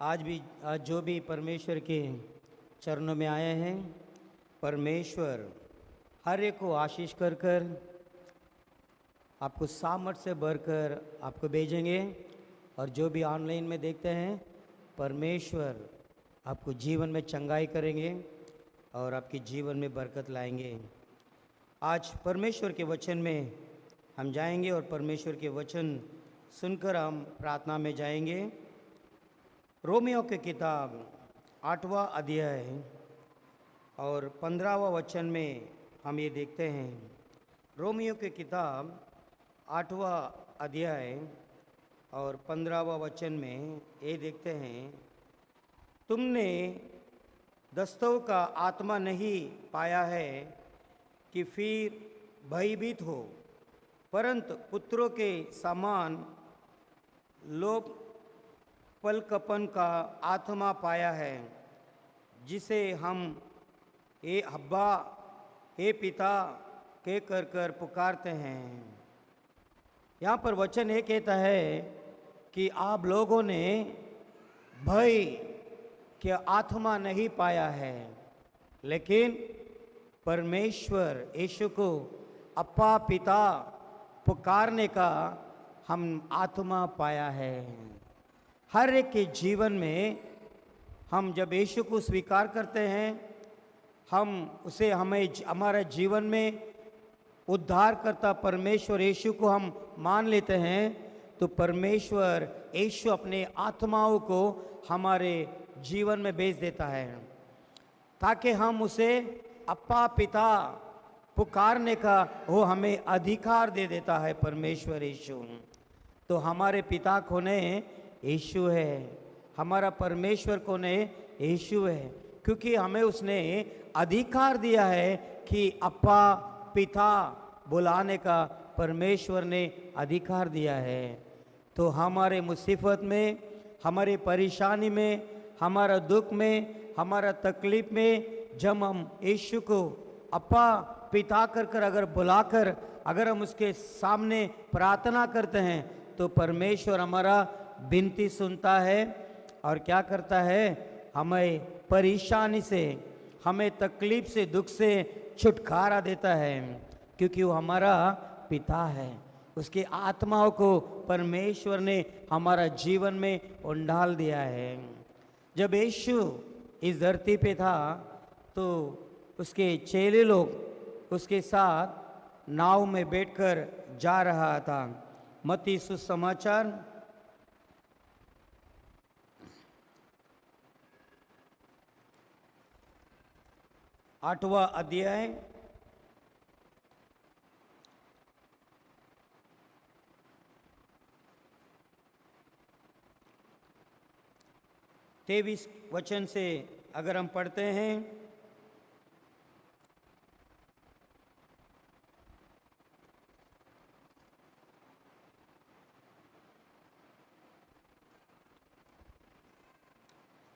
आज जो भी परमेश्वर के चरणों में आए हैं, परमेश्वर हर एक को आशीष कर कर आपको सामर्थ्य से भरकर आपको भेजेंगे। और जो भी ऑनलाइन में देखते हैं, परमेश्वर आपको जीवन में चंगाई करेंगे और आपके जीवन में बरकत लाएंगे। आज परमेश्वर के वचन में हम जाएंगे और परमेश्वर के वचन सुनकर हम प्रार्थना में जाएंगे। रोमियो की किताब 8वां अध्याय और 15वां वचन में हम ये देखते हैं। रोमियो की किताब 8वां अध्याय और 15वां वचन में ये देखते हैं, तुमने दस्तों का आत्मा नहीं पाया है कि फिर भयभीत हो, परंतु पुत्रों के समान लोभ पलकपन का आत्मा पाया है, जिसे हम ए अब्बा हे पिता के कर कर पुकारते हैं। यहाँ पर वचन ये कहता है कि आप लोगों ने भय के आत्मा नहीं पाया है, लेकिन परमेश्वर यीशु को अप्पा पिता पुकारने का हम आत्मा पाया है। हर एक के जीवन में हम जब यीशु को स्वीकार करते हैं, हम उसे हमारे जीवन में उद्धारकर्ता परमेश्वर यीशु को हम मान लेते हैं, तो परमेश्वर यीशु अपने आत्माओं को हमारे जीवन में भेज देता है, ताकि हम उसे अप्पा पिता पुकारने का वो हमें अधिकार दे देता है परमेश्वर यीशु। तो हमारे पिता कौन है? यीशु है। हमारा परमेश्वर कौन है? यीशु है। क्योंकि हमें उसने अधिकार दिया है कि अप्पा पिता बुलाने का परमेश्वर ने अधिकार दिया है। तो हमारे मुसीबत में, हमारे परेशानी में, हमारा दुख में, हमारा तकलीफ में जब हम यीशु को अप्पा पिता कर अगर बुलाकर अगर हम उसके सामने प्रार्थना करते हैं, तो परमेश्वर हमारा विनती सुनता है और क्या करता है? हमें परेशानी से, हमें तकलीफ से, दुख से छुटकारा देता है, क्योंकि वो हमारा पिता है। उसकी आत्माओं को परमेश्वर ने हमारा जीवन में उंडाल दिया है। जब यीशु इस धरती पे था, तो उसके चेले लोग उसके साथ नाव में बैठकर जा रहा था। मत्ती सुसमाचार 8वां अध्याय 23 वचन से अगर हम पढ़ते हैं,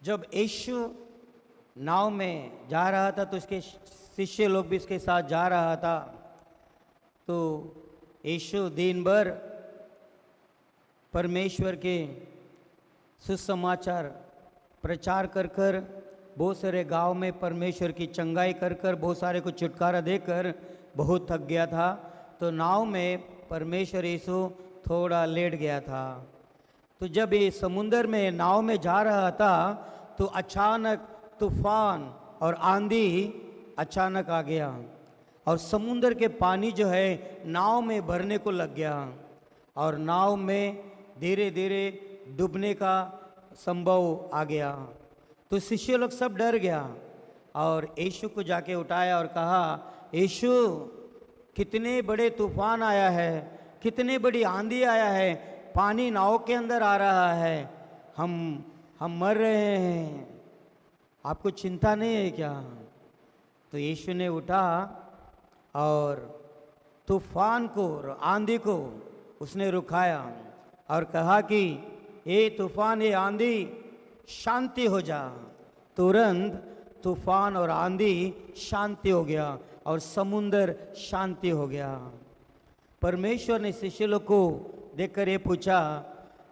जब यीशु नाव में जा रहा था, तो उसके शिष्य लोग भी उसके साथ जा रहा था। तो यीशु दिन भर परमेश्वर के सुसमाचार प्रचार कर कर, बहुत सारे गांव में परमेश्वर की चंगाई कर कर, बहुत सारे को छुटकारा देकर बहुत थक गया था। तो नाव में परमेश्वर यीशु थोड़ा लेट गया था। तो जब ये समुंदर में नाव में जा रहा था, तो अचानक तूफान और आंधी अचानक आ गया और समुंदर के पानी जो है नाव में भरने को लग गया और नाव में धीरे धीरे डूबने का संभव आ गया। तो शिष्य लोग सब डर गया और यीशु को जाके उठाया और कहा, यीशु, कितने बड़े तूफान आया है, कितने बड़ी आंधी आया है, पानी नाव के अंदर आ रहा है, हम मर रहे हैं, आपको चिंता नहीं है क्या? तो यीशु ने उठा और तूफान को, आंधी को उसने रुकाया और कहा कि ये तूफान, ये आंधी शांति हो जा। तुरंत तूफान और आंधी शांति हो गया और समुंदर शांति हो गया। परमेश्वर ने शिष्य लोग को देखकर ये पूछा,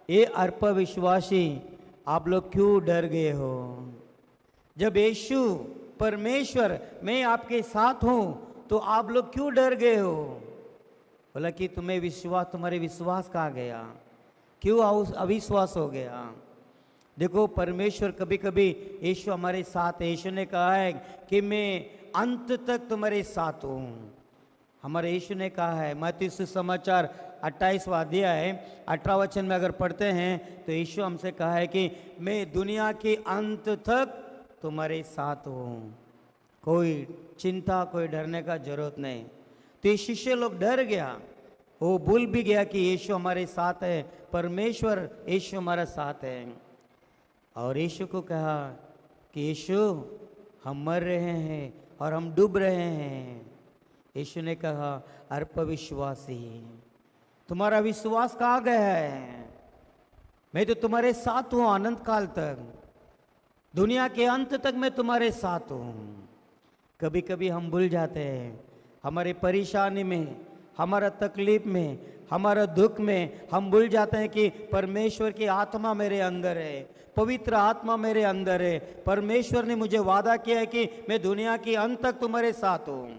ये अल्प विश्वासी, आप लोग क्यों डर गए हो? जब यीशु परमेश्वर मैं आपके साथ हूं तो आप लोग क्यों डर गए हो? बोला कि तुम्हारे विश्वास कहाँ गया? क्यों अविश्वास हो गया? देखो परमेश्वर कभी कभी यीशु हमारे साथ है। यीशु ने कहा है कि मैं अंत तक तुम्हारे साथ हूँ। हमारे यीशु ने कहा है मत्ती सुसमाचार 28वां अध्याय 18 वचन में अगर पढ़ते हैं तो यीशु हमसे कहा है कि मैं दुनिया के अंत तक तुम्हारे साथ हूँ। कोई चिंता कोई डरने का जरूरत नहीं। तो ये शिष्य लोग डर गया, वो भूल भी गया कि यीशु हमारे साथ है, परमेश्वर यीशु हमारा साथ है। और यीशु को कहा कि यीशु हम मर रहे हैं और हम डूब रहे हैं। यीशु ने कहा अल्प विश्वासी, तुम्हारा विश्वास कहाँ गया है? मैं तो तुम्हारे साथ हूँ अनंत काल तक, दुनिया के अंत तक मैं तुम्हारे साथ हूँ। कभी कभी हम भूल जाते हैं, हमारे परेशानी में, हमारा तकलीफ में, हमारा दुख में हम भूल जाते हैं कि परमेश्वर की आत्मा मेरे अंदर है, पवित्र आत्मा मेरे अंदर है। परमेश्वर ने मुझे वादा किया है कि मैं दुनिया के अंत तक तुम्हारे साथ हूँ।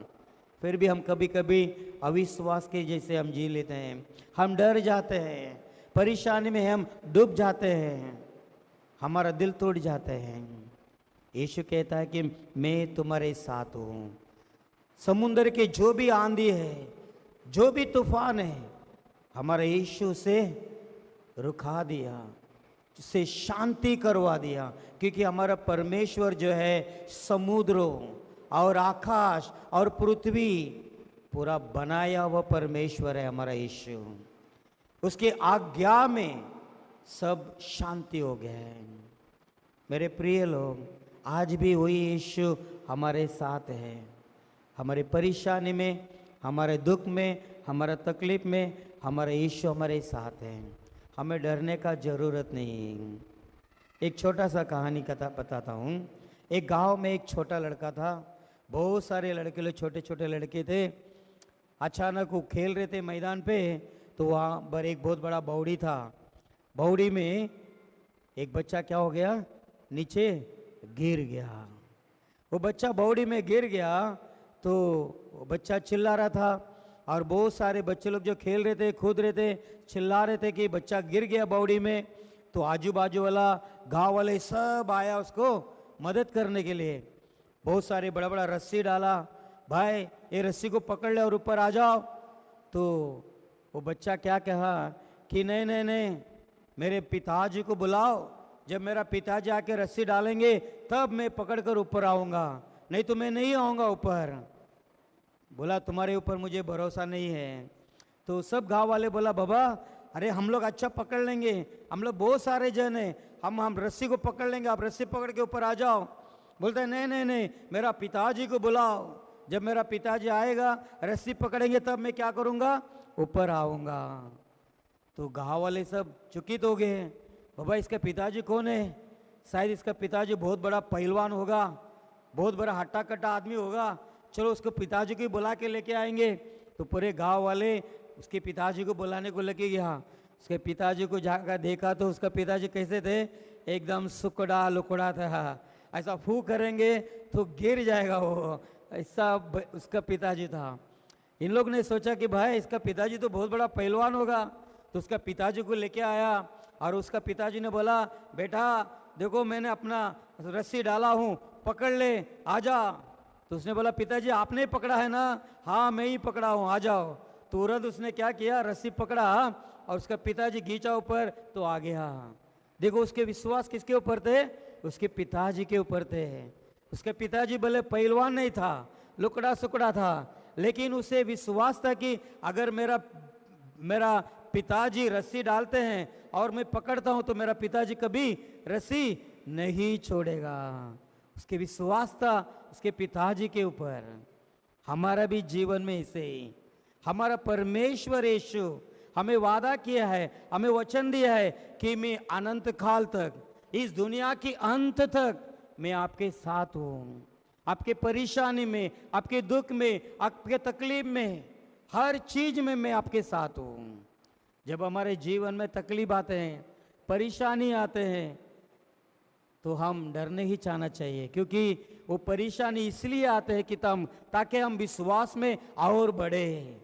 फिर भी हम कभी कभी अविश्वास के जैसे हम जी लेते हैं, हम डर जाते हैं, परेशानी में हम डूब जाते हैं, हमारा दिल टूट जाते हैं। यीशु कहता है कि मैं तुम्हारे साथ हूँ। समुद्र के जो भी आंधी है, जो भी तूफान है, हमारे यीशु से रुका दिया, से शांति करवा दिया, क्योंकि हमारा परमेश्वर जो है समुद्रों और आकाश और पृथ्वी पूरा बनाया हुआ परमेश्वर है हमारा यीशु। उसके आज्ञा में सब शांति हो गया है। मेरे प्रिय लोग, आज भी वही यीशु हमारे साथ है। हमारे परेशानी में, हमारे दुख में, हमारा तकलीफ में हमारा यीशु हमारे साथ है। हमें डरने का ज़रूरत नहीं। एक छोटा सा कहानी कथा बताता हूँ। एक गांव में एक छोटा लड़का था। बहुत सारे लड़के लोग, छोटे छोटे लड़के थे। अचानक वो खेल रहे थे मैदान पे, तो वहाँ पर एक बहुत बड़ा बावड़ी था। बावड़ी में एक बच्चा क्या हो गया, नीचे गिर गया। वो बच्चा बावड़ी में गिर गया तो वो बच्चा चिल्ला रहा था, और बहुत सारे बच्चे लोग जो खेल रहे थे, कूद रहे थे, चिल्ला रहे थे कि बच्चा गिर गया बावड़ी में। तो आजू बाजू वाला गांव वाले सब आया उसको मदद करने के लिए। बहुत सारे बड़ा बड़ा रस्सी डाला, भाई ये रस्सी को पकड़ ले और ऊपर आ जाओ। तो वो बच्चा क्या कहा कि नहीं नहीं नहीं, मेरे पिताजी को बुलाओ, जब मेरा पिताजी आके रस्सी डालेंगे तब मैं पकड़कर ऊपर आऊँगा, नहीं तो मैं नहीं आऊँगा ऊपर। बोला तुम्हारे ऊपर मुझे भरोसा नहीं है। तो सब गांव वाले बोला बाबा अरे हम लोग अच्छा पकड़ लेंगे, हम लोग बहुत सारे जन हैं, हम रस्सी को पकड़ लेंगे, आप रस्सी पकड़ के ऊपर आ जाओ। बोलते हैं नहीं नहीं नहीं, मेरा पिताजी को बुलाओ, जब मेरा पिताजी आएगा रस्सी पकड़ेंगे तब मैं क्या करूँगा, ऊपर आऊँगा। तो गाँव वाले सब चकित हो गए, बाबा इसका पिताजी कौन है? शायद इसका पिताजी बहुत बड़ा पहलवान होगा, बहुत बड़ा हट्टा कट्टा आदमी होगा, चलो उसको पिताजी को बुला के लेके आएंगे। तो पूरे गांव वाले उसके पिताजी को बुलाने को लेके गया। उसके पिताजी को जाकर देखा तो उसका पिताजी कैसे थे, एकदम सुकड़ा लुकड़ा था, ऐसा फू करेंगे तो गिर जाएगा वो, ऐसा उसका पिताजी था। इन लोग ने सोचा कि भाई इसका पिताजी तो बहुत बड़ा पहलवान होगा। तो उसका पिताजी को लेके आया और उसका पिताजी ने बोला बेटा देखो मैंने अपना रस्सी डाला हूँ, पकड़ ले, आ जा। तो उसने बोला पिताजी आपने ही पकड़ा है ना? हाँ मैं ही पकड़ा हूँ, आ जाओ। तुरंत उसने क्या किया, रस्सी पकड़ा और उसका पिताजी खींचा ऊपर तो आ गया। देखो उसके विश्वास किसके ऊपर थे, उसके पिताजी के ऊपर थे। उसके पिताजी भले पहलवान नहीं था, लुकड़ा सुकड़ा था, लेकिन उसे विश्वास था कि अगर मेरा पिताजी रस्सी डालते हैं और मैं पकड़ता हूँ तो मेरा पिताजी कभी रस्सी नहीं छोड़ेगा। उसके विश्वास था उसके पिताजी के ऊपर। हमारा भी जीवन में इसे ही हमारा परमेश्वर यीशु हमें वादा किया है, हमें वचन दिया है कि मैं अनंत काल तक, इस दुनिया के अंत तक मैं आपके साथ हूँ। आपके परेशानी में, आपके दुख में, आपके तकलीफ में, हर चीज में मैं आपके साथ हूँ। जब हमारे जीवन में तकलीफ आते हैं, परेशानी आते हैं, तो हम डरने ही चाहना चाहिए, क्योंकि वो परेशानी इसलिए आते हैं कि ताकि हम विश्वास में और बढ़े,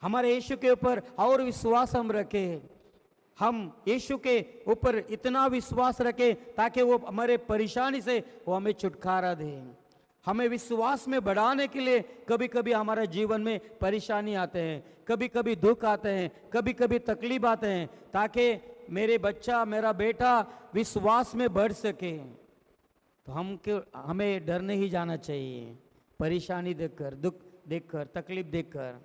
हमारे यीशु के ऊपर और विश्वास हम रखें, हम यीशु के ऊपर इतना विश्वास रखें ताकि वो हमारे परेशानी से वो हमें छुटकारा दे। हमें विश्वास में बढ़ाने के लिए कभी कभी हमारे जीवन में परेशानी आते हैं, कभी कभी दुख आते हैं, कभी कभी तकलीफ आते हैं, ताकि मेरे बच्चा, मेरा बेटा विश्वास में बढ़ सके। तो हमें डर नहीं जाना चाहिए परेशानी देखकर, दुख देखकर, तकलीफ देखकर,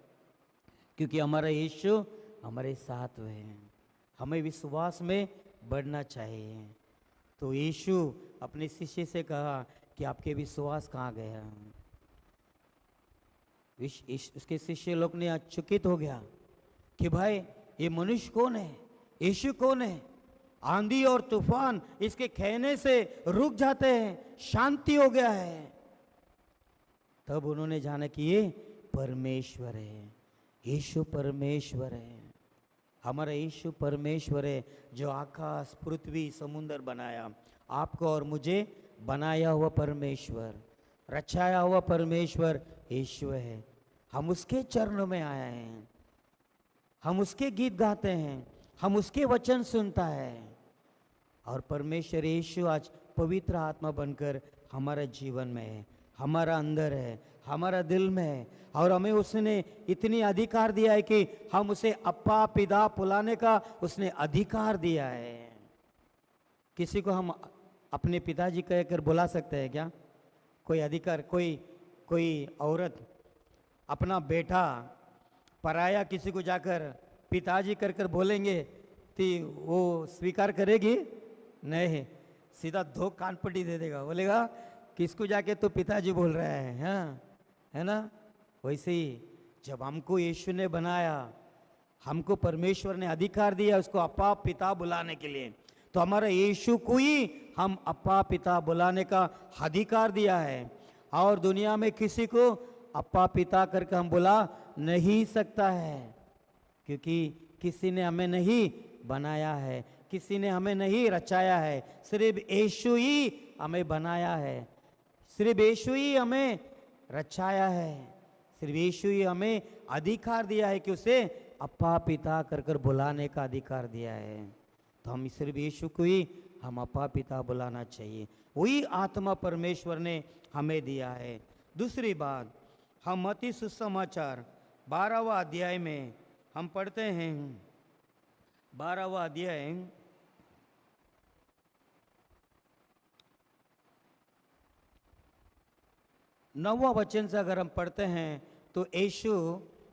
क्योंकि हमारा यीशु हमारे साथ है। हमें विश्वास में बढ़ना चाहिए। तो यीशु अपने शिष्य से कहा कि आपके विश्वास कहाँ गया। उसके शिष्य लोग ने आश्चर्यचकित हो गया कि भाई ये मनुष्य कौन है, यीशु कौन है, आंधी और तूफान इसके कहने से रुक जाते हैं, शांति हो गया है। तब उन्होंने जाना कि ये परमेश्वर है, यीशु परमेश्वर है, हमारा यीशु परमेश्वर है जो आकाश, पृथ्वी, समुद्र बनाया, आपको और मुझे बनाया हुआ परमेश्वर, रचाया हुआ परमेश्वर यीशु है। हम उसके चरणों में आए हैं, हम उसके गीत गाते हैं, हम उसके वचन सुनता है, और परमेश्वर यीशु आज पवित्र आत्मा बनकर हमारे जीवन में है, हमारा अंदर है, हमारा दिल में है, और हमें उसने इतनी अधिकार दिया है कि हम उसे अप्पा पिता बुलाने का उसने अधिकार दिया है। किसी को हम अपने पिताजी कहकर बुला सकते हैं क्या? कोई अधिकार, कोई औरत अपना बेटा पराया किसी को जाकर पिताजी कर बोलेंगे तो वो स्वीकार करेगी? नहीं, सीधा दो कानपट्टी दे देगा, बोलेगा किसको जाके तो पिताजी बोल रहा है, हाँ, है ना? वैसे ही जब हमको यीशु ने बनाया, हमको परमेश्वर ने अधिकार दिया उसको अप्पा पिता बुलाने के लिए, तो हमारा यीशु को ही हम अप्पा पिता बुलाने का अधिकार दिया है। और दुनिया में किसी को अप्पा पिता करके हम बुला नहीं सकता है, क्योंकि किसी ने हमें नहीं बनाया है, किसी ने हमें नहीं रचाया है, सिर्फ यीशु ही हमें बनाया है, सिर्फ यीशु ही हमें रचाया है, सिर्फ यीशु ही हमें अधिकार दिया है कि उसे अप्पा पिता कर बुलाने का अधिकार दिया है। तो हम सिर्फ यीशु को ही हम अप्पा पिता बुलाना चाहिए, वही आत्मा परमेश्वर ने हमें दिया है। दूसरी बात, हम मत्ती सुसमाचार 12वां अध्याय में हम पढ़ते हैं, 12वां अध्याय 9वां वचन से अगर हम पढ़ते हैं तो यीशु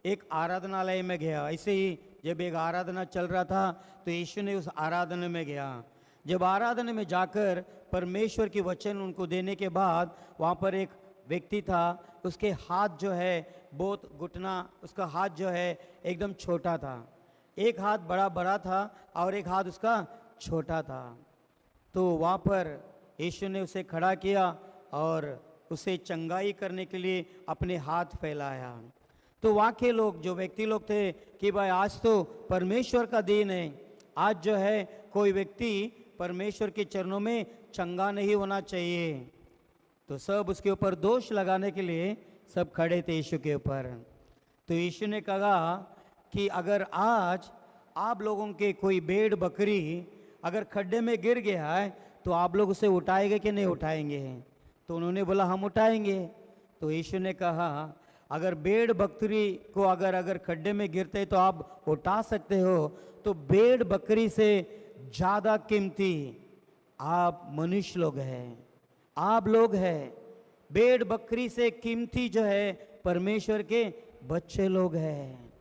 एक आराधनालय में गया। ऐसे ही जब एक आराधना चल रहा था तो यीशु ने उस आराधना में गया। जब आराधना में जाकर परमेश्वर की वचन उनको देने के बाद वहाँ पर एक व्यक्ति था, उसके हाथ जो है बहुत घुटना, उसका हाथ जो है एकदम छोटा था, एक हाथ बड़ा बड़ा था और एक हाथ उसका छोटा था। तो वहाँ पर यीशु ने उसे खड़ा किया और उसे चंगाई करने के लिए अपने हाथ फैलाया। तो वहाँ के लोग, जो व्यक्ति लोग थे कि भाई आज तो परमेश्वर का दिन है, आज जो है कोई व्यक्ति परमेश्वर के चरणों में चंगा नहीं होना चाहिए, तो सब उसके ऊपर दोष लगाने के लिए सब खड़े थे यीशु के ऊपर। तो यीशु ने कहा कि अगर आज आप लोगों के कोई भेड़ बकरी अगर खड्डे में गिर गया है तो आप लोग उसे उठाएंगे कि नहीं उठाएंगे? तो उन्होंने बोला हम उठाएंगे। तो यीशु ने कहा अगर भेड़ बकरी को अगर खड्डे में गिरते तो आप उठा सकते हो, तो भेड़ बकरी से ज़्यादा कीमती आप मनुष्य लोग हैं, आप लोग हैं। भेड़ बकरी से कीमती जो है परमेश्वर के बच्चे लोग हैं।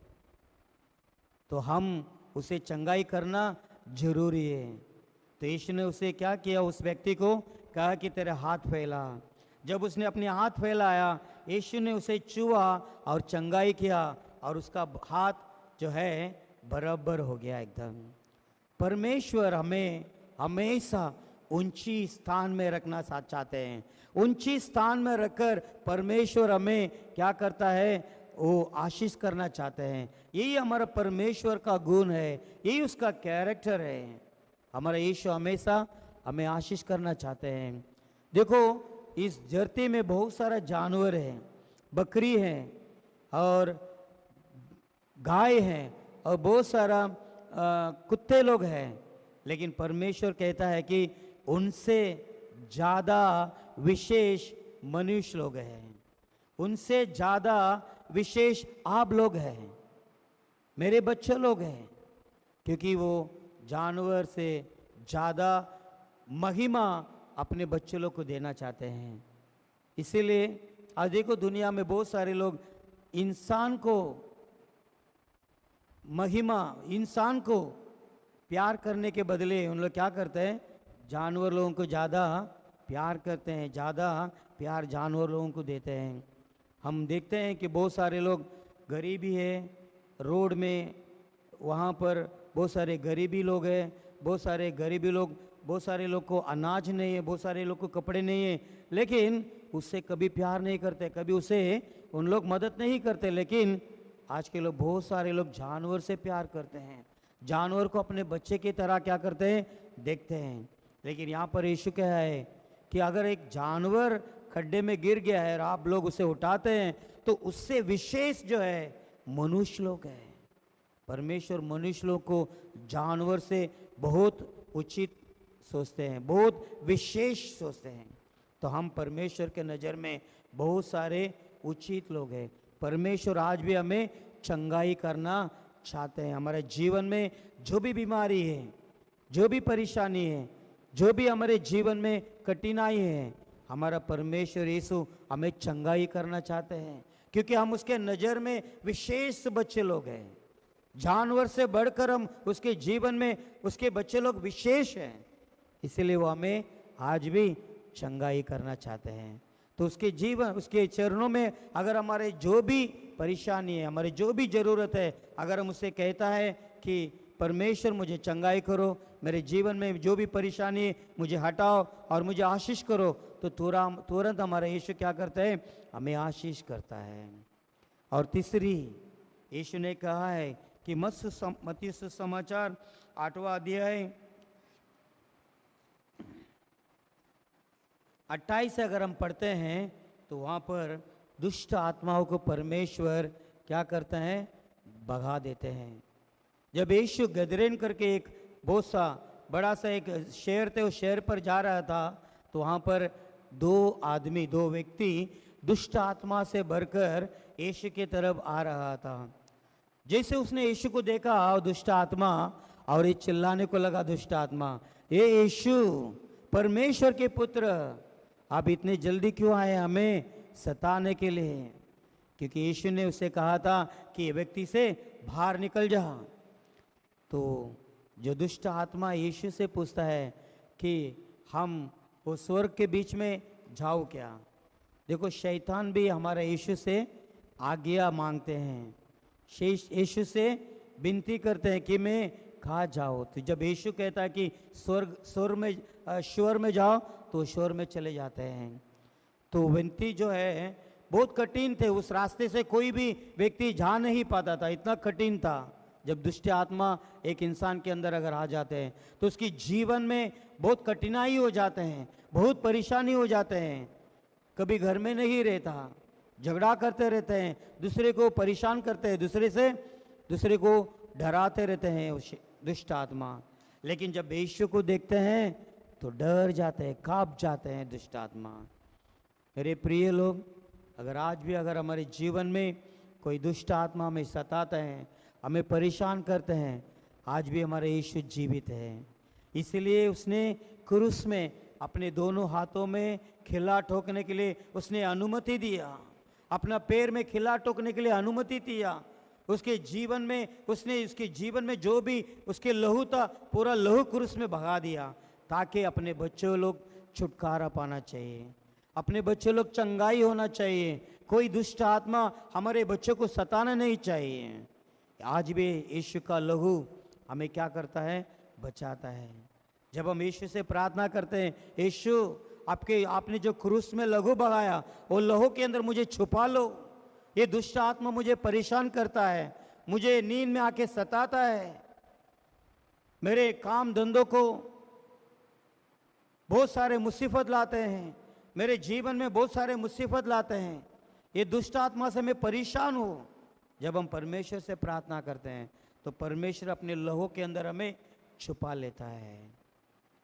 तो हम उसे चंगाई करना जरूरी है। तो यीशु ने उसे क्या किया, उस व्यक्ति को कहा कि तेरे हाथ फैला। जब उसने अपने हाथ फैलाया, यीशु ने उसे छुआ और चंगाई किया और उसका हाथ जो है बराबर हो गया एकदम। परमेश्वर हमें हमेशा ऊंची स्थान में रखना चाहते हैं। ऊंची स्थान में रखकर परमेश्वर हमें क्या करता है, वो आशीष करना चाहते हैं। यही हमारा परमेश्वर का गुण है, यही उसका कैरेक्टर है। हमारा यीशु हमेशा हमें आशीष करना चाहते हैं। देखो, इस धरती में बहुत सारा जानवर है, बकरी है और गाय है और बहुत सारा कुत्ते लोग हैं, लेकिन परमेश्वर कहता है कि उनसे ज़्यादा विशेष मनुष्य लोग हैं, उनसे ज़्यादा विशेष आप लोग हैं, मेरे बच्चे लोग हैं, क्योंकि वो जानवर से ज़्यादा महिमा अपने बच्चे लोग को देना चाहते हैं। इसीलिए आज देखो, दुनिया में बहुत सारे लोग इंसान को महिमा, इंसान को प्यार करने के बदले उन लोग क्या करते हैं, जानवर लोगों को ज़्यादा प्यार करते हैं, ज़्यादा प्यार जानवर लोगों को देते हैं। हम देखते हैं कि बहुत सारे लोग गरीबी है, रोड में वहाँ पर बहुत सारे गरीबी लोग हैं, बहुत सारे लोग को अनाज नहीं है, बहुत सारे लोग को कपड़े नहीं है, लेकिन उससे कभी प्यार नहीं करते, कभी उसे उन लोग मदद नहीं करते। लेकिन आज के लोग, बहुत सारे लोग जानवर से प्यार करते हैं, जानवर को अपने बच्चे की तरह क्या करते हैं, देखते हैं। लेकिन यहाँ पर यीशु क्या है कि अगर एक जानवर खड्डे में गिर गया है और आप लोग उसे उठाते हैं, तो उससे विशेष जो है मनुष्य लोग हैं। परमेश्वर मनुष्य लोग को जानवर से बहुत उचित सोचते हैं, बहुत विशेष सोचते हैं। तो हम परमेश्वर के नज़र में बहुत सारे उचित लोग हैं। परमेश्वर आज भी हमें चंगाई करना चाहते हैं। हमारे जीवन में जो भी बीमारी है, जो भी परेशानी है, जो भी हमारे जीवन में कठिनाई है, हमारा परमेश्वर यीशु हमें चंगाई करना चाहते हैं, क्योंकि हम उसके नज़र में विशेष बच्चे लोग हैं। जानवर से बढ़कर हम उसके जीवन में उसके बच्चे लोग विशेष हैं, इसलिए वो हमें आज भी चंगाई करना चाहते हैं। तो उसके जीवन, उसके चरणों में अगर हमारे जो भी परेशानी है, हमारी जो भी ज़रूरत है, अगर हम उससे कहता है कि परमेश्वर मुझे चंगाई करो, मेरे जीवन में जो भी परेशानी है मुझे हटाओ और मुझे आशीष करो, तो तुरंत हमारा यीशु क्या करता है, हमें आशीष करता है। और तीसरी, यीशु ने कहा है कि मत्ती सुसमाचार 8वां अध्याय 28 से अगर हम पढ़ते हैं तो वहाँ पर दुष्ट आत्माओं को परमेश्वर क्या करते हैं, भगा देते हैं। जब यीशु गदरेन करके एक बहुत सा बड़ा सा एक शहर थे, उस शहर पर जा रहा था, तो वहाँ पर दो व्यक्ति दुष्ट आत्मा से भरकर यीशु की तरफ आ रहा था। जैसे उसने यीशु को देखा दुष्ट आत्मा, और ये चिल्लाने को लगा दुष्ट आत्मा, ये यीशु परमेश्वर के पुत्र, आप इतने जल्दी क्यों आए हमें सताने के लिए? क्योंकि यीशु ने उसे कहा था कि ये व्यक्ति से बाहर निकल जा। तो जो दुष्ट आत्मा यीशु से पूछता है कि हम वो स्वर्ग के बीच में जाओ क्या? देखो, शैतान भी हमारे यीशु से आज्ञा मांगते हैं, यीशु से विनती करते हैं कि मैं कहाँ जाओ। तो जब यीशु कहता है कि स्वर्ग में जाओ, तो स्वर्ग में चले जाते हैं। तो विनती जो है बहुत कठिन थे, उस रास्ते से कोई भी व्यक्ति जा नहीं पाता था, इतना कठिन था। जब दुष्ट आत्मा एक इंसान के अंदर अगर आ जाते हैं तो उसकी जीवन में बहुत कठिनाई हो जाते हैं, बहुत परेशानी हो जाते हैं। कभी घर में नहीं रहता, झगड़ा करते रहते हैं, दूसरे को परेशान करते हैं, दूसरे को डराते रहते हैं दुष्ट आत्मा। लेकिन जब यीशु को देखते हैं तो डर जाते हैं, कांप जाते हैं दुष्ट आत्मा। मेरे प्रिय लोग, अगर हमारे जीवन में कोई दुष्ट आत्मा हमें सताता है, हमें परेशान करते हैं, आज भी हमारे यीशु जीवित है। इसलिए उसने क्रूस में अपने दोनों हाथों में खिला ठोकने के लिए उसने अनुमति दिया, अपना पैर में खिला ठोकने के लिए अनुमति दिया। उसके जीवन में जो भी उसके लहू था, पूरा लहू क्रूस में भगा दिया, ताकि अपने बच्चों लोग छुटकारा पाना चाहिए, अपने बच्चे लोग चंगाई होना चाहिए, कोई दुष्ट आत्मा हमारे बच्चों को सताना नहीं चाहिए। आज भी यीशु का लहू हमें क्या करता है, बचाता है। जब हम यीशु से प्रार्थना करते हैं, यीशु आपने जो क्रूस में लहू बहाया, वो लहू के अंदर मुझे छुपा लो, ये दुष्ट आत्मा मुझे परेशान करता है, मुझे नींद में आके सताता है, मेरे काम धंधों को बहुत सारे मुसीबत लाते हैं, मेरे जीवन में बहुत सारे मुसीबत लाते हैं, ये दुष्ट आत्मा से मैं परेशान हूँ। जब हम परमेश्वर से प्रार्थना करते हैं तो परमेश्वर अपने लहू के अंदर हमें छुपा लेता है,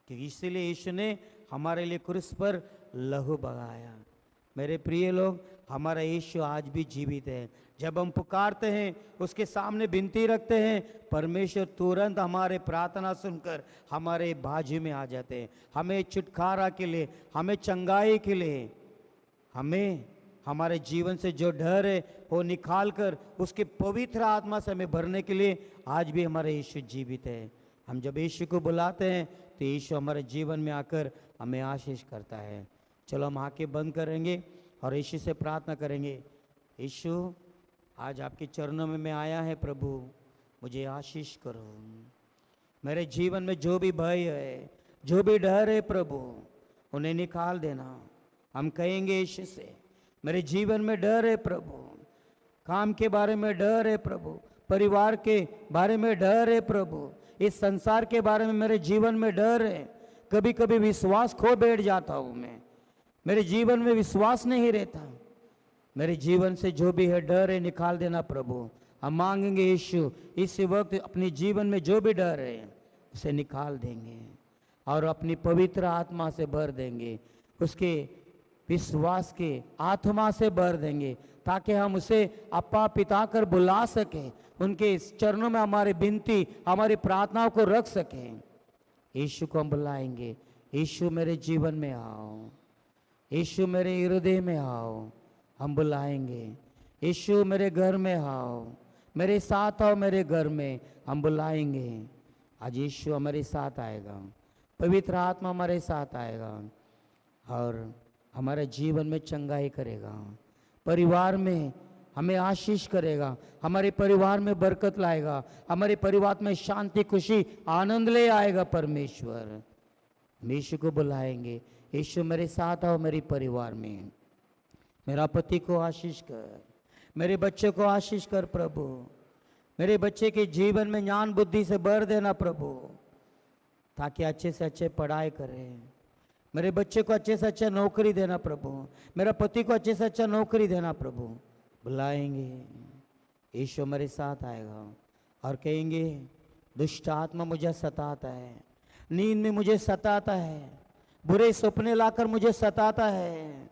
कि इसीलिए यीशु ने हमारे लिए क्रूस पर लहू बहाया। मेरे प्रिय लोग, हमारा यीशु आज भी जीवित है। जब हम पुकारते हैं, उसके सामने विनती रखते हैं, परमेश्वर तुरंत हमारे प्रार्थना सुनकर हमारे बाजू में आ जाते हैं। हमें छुटकारा के लिए, हमें चंगाई के लिए, हमें हमारे जीवन से जो डर है वो निकाल कर उसके पवित्र आत्मा से हमें भरने के लिए आज भी हमारा यीशु जीवित है। हम जब यीशु को बुलाते हैं तो यीशु हमारे जीवन में आकर हमें आशीष करता है। चलो हम आंखें बंद करेंगे और यीशु से प्रार्थना करेंगे। यीशु, आज आपके चरणों में मैं आया है, प्रभु मुझे आशीष करो। मेरे जीवन में जो भी भय है, जो भी डर है, प्रभु उन्हें निकाल देना। हम कहेंगे यीशु से, मेरे जीवन में डर है प्रभु, काम के बारे में डर है प्रभु, परिवार के बारे में डर है प्रभु, इस संसार के बारे में मेरे जीवन में डर है। कभी कभी विश्वास खो बैठ जाता हूँ मैं, मेरे जीवन में विश्वास नहीं रहता। मेरे जीवन से जो भी है डर है निकाल देना प्रभु। हम मांगेंगे यीशु, इस वक्त अपने जीवन में जो भी डर है उसे निकाल देंगे और अपनी पवित्र आत्मा से भर देंगे, उसके विश्वास के आत्मा से भर देंगे, ताकि हम उसे अपा पिता कर बुला सकें, उनके चरणों में हमारी विनती, हमारी प्रार्थनाओं को रख सकें। यीशु को हम बुलाएंगे, यीशु मेरे जीवन में आओ, यीशु मेरे हृदय में आओ। हम बुलाएंगे, यीशु मेरे घर में आओ, मेरे साथ आओ, मेरे घर में हम बुलाएंगे। आज यीशु हमारे साथ आएगा, पवित्र आत्मा हमारे साथ आएगा और हमारे जीवन में चंगाई करेगा, परिवार में हमें आशीष करेगा, हमारे परिवार में बरकत लाएगा, हमारे परिवार में शांति, खुशी, आनंद ले आएगा परमेश्वर। हम यीशु को बुलाएंगे, यीशु मेरे साथ आओ, मेरे परिवार में, मेरा पति को आशीष कर, मेरे बच्चे को आशीष कर प्रभु, मेरे बच्चे के जीवन में ज्ञान बुद्धि से भर देना प्रभु, ताकि अच्छे से अच्छे पढ़ाई करें। मेरे बच्चे को अच्छे से अच्छा नौकरी देना प्रभु, मेरा पति को अच्छे से अच्छा नौकरी देना प्रभु। बुलाएंगे, यीशु मेरे साथ आएगा और कहेंगे, दुष्ट आत्मा मुझे सताता है, नींद में मुझे सताता है, बुरे सपने लाकर मुझे सताता है।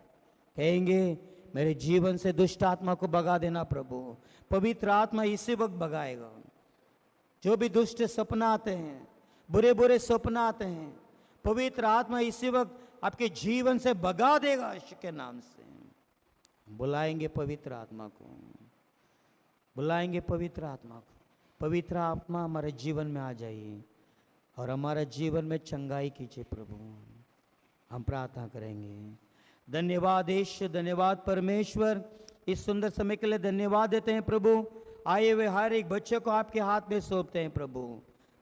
कहेंगे, मेरे जीवन से दुष्ट आत्मा को भगा देना प्रभु। पवित्र आत्मा इसी वक्त भगाएगा। जो भी दुष्ट सपना आते हैं, बुरे बुरे सपना आते हैं, पवित्र आत्मा इसी वक्त आपके जीवन से भगा देगा यीशु के नाम से। बुलाएंगे पवित्र आत्मा को, बुलाएंगे पवित्र आत्मा को। पवित्र आत्मा हमारे जीवन में आ जाइए और हमारे जीवन में चंगाई कीजिए प्रभु। हम प्रार्थना करेंगे। धन्यवाद यीशु, धन्यवाद परमेश्वर, इस सुंदर समय के लिए धन्यवाद देते हैं प्रभु। आए हुए हर एक बच्चे को आपके हाथ में सौंपते हैं प्रभु।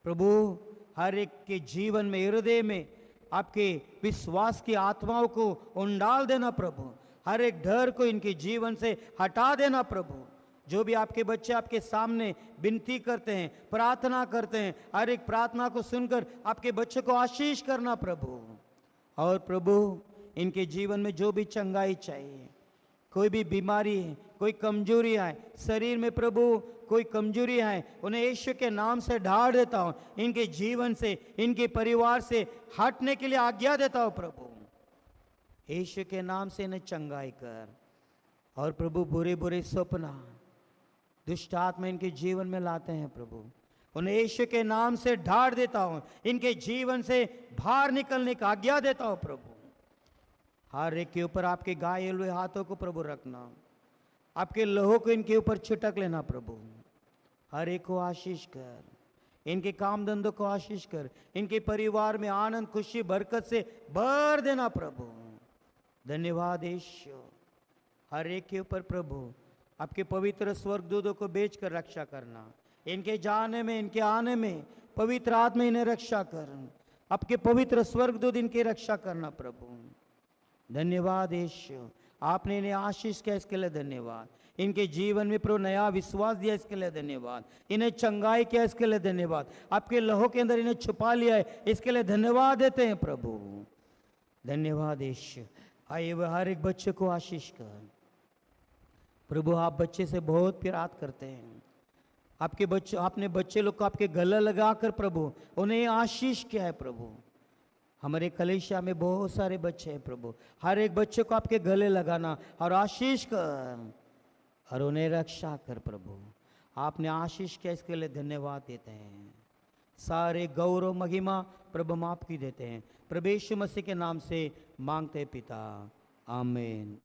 प्रभु, हर एक के जीवन में, हृदय में आपके विश्वास की आत्माओं को उंडाल देना प्रभु। हर एक डर को इनके जीवन से हटा देना प्रभु। जो भी आपके बच्चे आपके सामने विनती करते हैं, प्रार्थना करते हैं, हर एक प्रार्थना को सुनकर आपके बच्चे को आशीष करना प्रभु। और प्रभु, इनके जीवन में जो भी चंगाई चाहिए, कोई भी बीमारी है, कोई कमजोरी है शरीर में प्रभु, कोई कमजोरी है, उन्हें यीशु के नाम से ढाल देता हूँ। इनके जीवन से, इनके परिवार से हटने के लिए आज्ञा देता हूँ प्रभु। यीशु के नाम से इन्हें चंगाई कर। और प्रभु, बुरे बुरे सपना, दुष्ट आत्मा इनके जीवन में लाते हैं प्रभु, उन्हें यीशु के नाम से ढाल देता हूँ। इनके जीवन से बाहर निकलने की आज्ञा देता हूँ प्रभु। हर एक के ऊपर आपके घायल हुए हाथों को प्रभु रखना, आपके लहू को इनके ऊपर छिटक लेना प्रभु। हर एक को आशीष कर, इनके काम धंधों को आशीष कर, इनके परिवार में आनंद, खुशी, बरकत से भर देना प्रभु। धन्यवाद यीशु। हर एक के ऊपर प्रभु आपके पवित्र स्वर्गदूतों को भेज कर रक्षा करना। इनके जाने में, इनके आने में पवित्र आत्मा इन्हें रक्षा कर, आपके पवित्र स्वर्गदूत इनकी रक्षा करना प्रभु। धन्यवाद यीशु, आपने इन्हें आशीष किया, इसके लिए धन्यवाद। इनके जीवन में प्रभु नया विश्वास दिया, इसके लिए धन्यवाद। इन्हें चंगाई किया, इसके लिए धन्यवाद। आपके लहू के अंदर इन्हें छुपा लिया है, इसके लिए धन्यवाद देते हैं प्रभु। धन्यवाद यीशु। आइए वह हर एक बच्चे को आशीष कर। प्रभु आप बच्चे से बहुत प्यार करते हैं। आपके बच्चे, आपने बच्चे लोग को आपके गले लगाकर प्रभु उन्हें आशीष किया है। प्रभु हमारे कलेशिया में बहुत सारे बच्चे हैं प्रभु, हर एक बच्चे को आपके गले लगाना और आशीष कर और उन्हें रक्षा कर। प्रभु आपने आशीष किया, इसके लिए धन्यवाद देते हैं। सारे गौरव महिमा प्रभु हम आपकी देते हैं। प्रभु यीशु मसीह के नाम से मांगते पिता, आमीन।